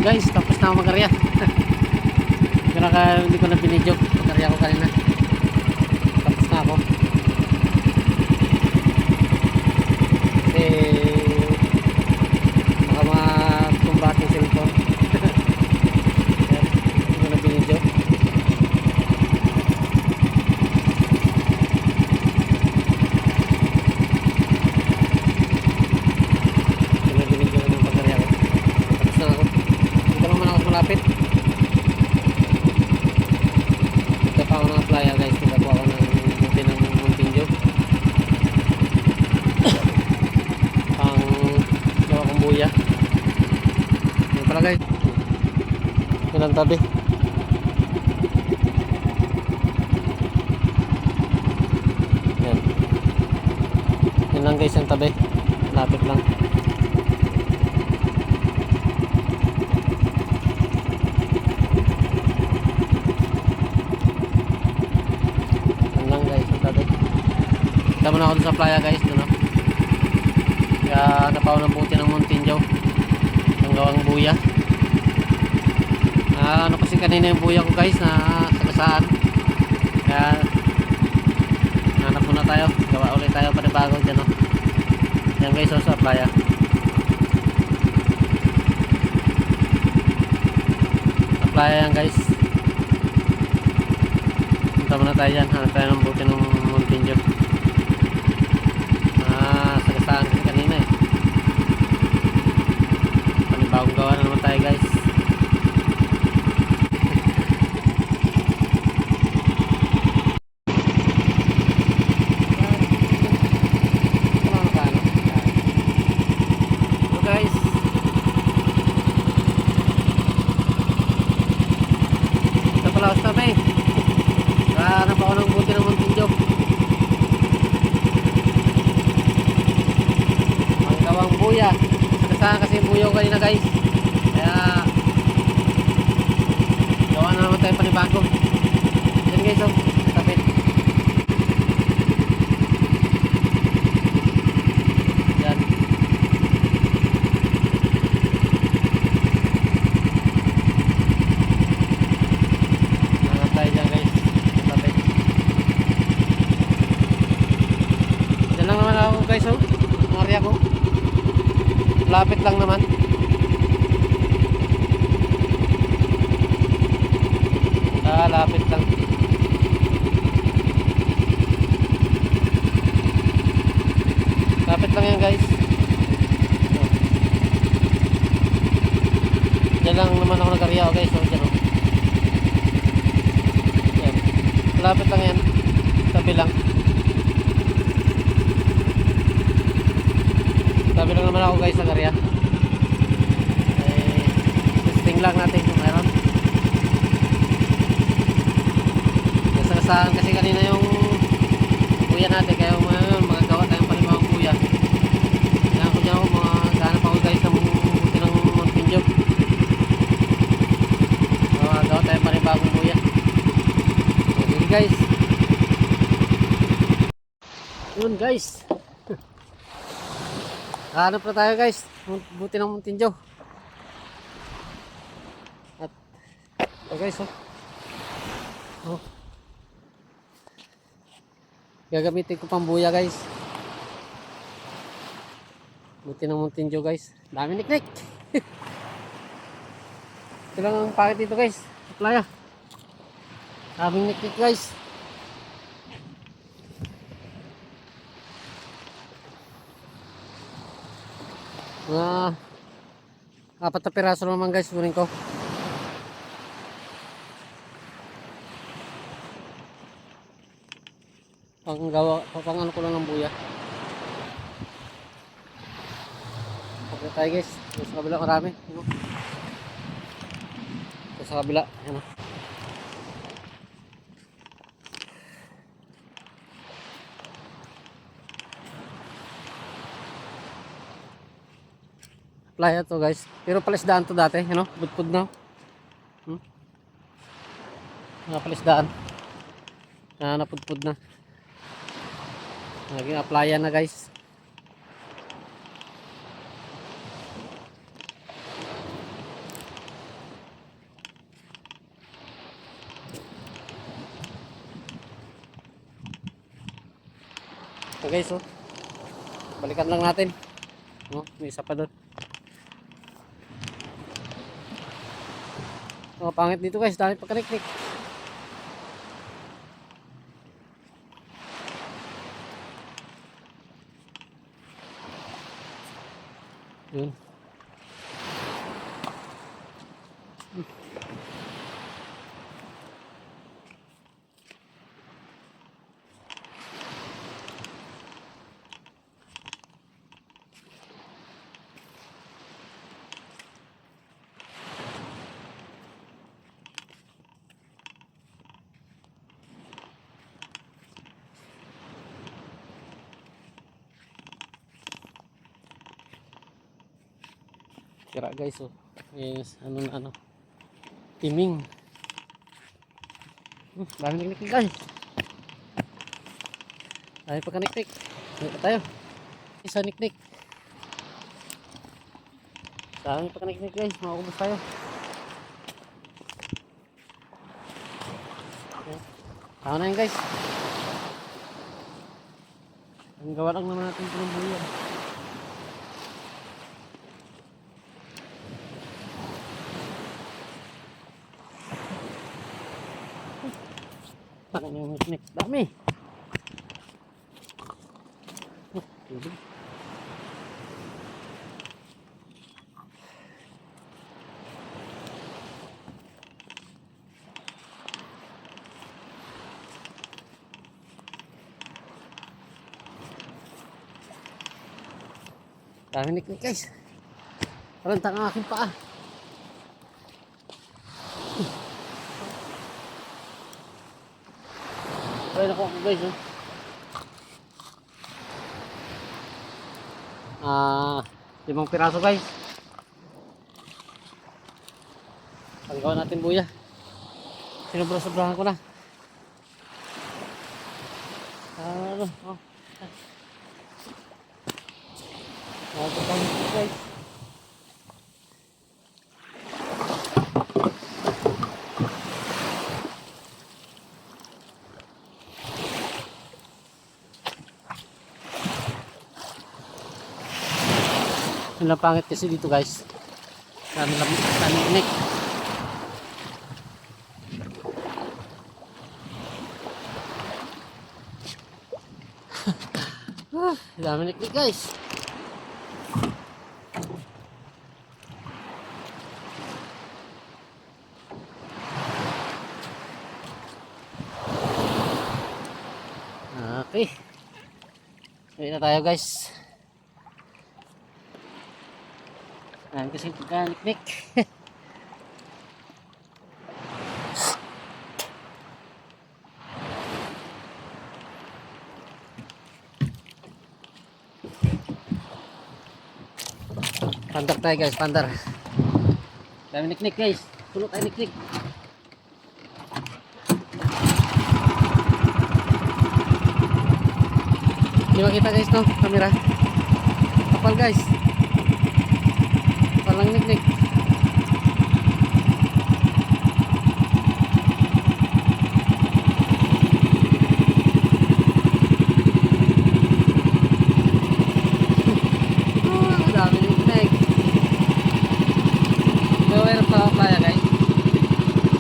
guys, tapos na ako mag-arya. Hindi ko na binidyo mag-arya ko kanina. Tapos na ako. Kasi baka matumba ating cellphone. Kaya hindi ko na binidyo. Hindi ko na binidyo ng pag-arya ko. Tapos na ako. Hindi ko naman ako malapit. Ito pa ako ng playa guys. Nagkakuha ako ng buti ng Mountain Dew. Pang gawa kong buya. Yan pala guys. Yan ang tabi. Yan. Yan lang guys ang tabi. Lapit lang. Yan lang guys ang tabi. Kita mo na ako dun sa playa guys. Doon, no? Kaya napaw ng buti ng Mountain Dew. Ang gawang buya. Ano kasi kanina yung buya ko guys na sagasaan. Kaya hanap muna tayo. Gawa ulit tayo panibago dyan, no? Yan guys, sa playa. Sa playa yan guys. Punta muna tayo dyan. Hanap tayo ng buti ng Mountain Dew. Sagasaan kasi kanina eh. Panibagong gawa na naman tayo guys. Guys, ito pala ako sabi. Hanap ako ng buti ng Mountain Dew. Ang gawang buya. Saan kasi yung buya ko kanina guys. Kaya gawa na naman tayo panibago. Yan guys, oh, tapit. Yan. Hanap tayo dyan guys. Tapit. Yan lang naman ako guys, oh. Maria ko. Lapit lang naman. Lapit lang. Lapit lang yan guys. Diyan lang naman ako nag-arya guys. So, dyan, oh. Yan. Lapit lang yan. Tabi lang. Tabi lang naman ako guys nag-arya. Testing lang natin kung meron. Saan kasi kanina yung buya natin, kaya magagawa tayong panibawang buya. Kaya ko dyan ako maghanap ako guys ng buti ng Mountain Dew. Magagawa tayong panibawang buya. Sige guys. Yun guys. Hanap na tayo guys, buti ng Mountain Dew. At ito guys, oh. Gagamitin ko pang buya guys. Buti ng Mountain Dew guys. Dami niknik. Ito lang ang packet dito guys. Playa. Daming niknik guys. Mga 4 na piraso naman guys kunin ko. Pang ano ko lang ng buya. Okay tayo guys. Sa kabila marami. Ano? Sa kabila. Ano? Playa to guys. Pero palisdaan to dati. Ano? Budpud na. Palisdaan. Napudpud na. Naging playa na guys. So guys, oh, balikan lang natin. Oh, may isa pa doon. Oh, pangit dito guys, dami pagkaniknik. Yun. Tira guys, oh. Yes, ano na ano. Timing. Dami niknik guys. Dami pagkaniknik. Dito tayo. Isa niknik. Dami pagkaniknik guys. Makakubos tayo. Tama na yun guys. Ang gawa lang naman natin ito ng buyan. Parang yung niknik. Dami. Tubig. Dami niknik guys. Parang tanga aking paa. Ay, naku ako guys, oh. 5 piraso guys. Paggawa natin buya. Sinubra-sobrahan ko na. Ano, oh. Ito pa guys. Yung pangit kasi dito guys, dami niknik. Dami niknik guys. Okay, uwi na tayo guys. Ayan kasi pagkaniknik. Pandar tayo guys, pandar. Dami niknik guys. Puno tayo niknik. Hindi makita guys no, camera. Kapal guys. Palang niknik. Dami niknik. Gawin sa playa guys.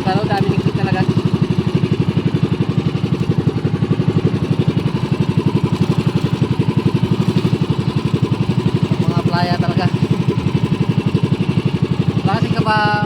Pero dami niknik talaga. Mga playa talaga. Klase ka ba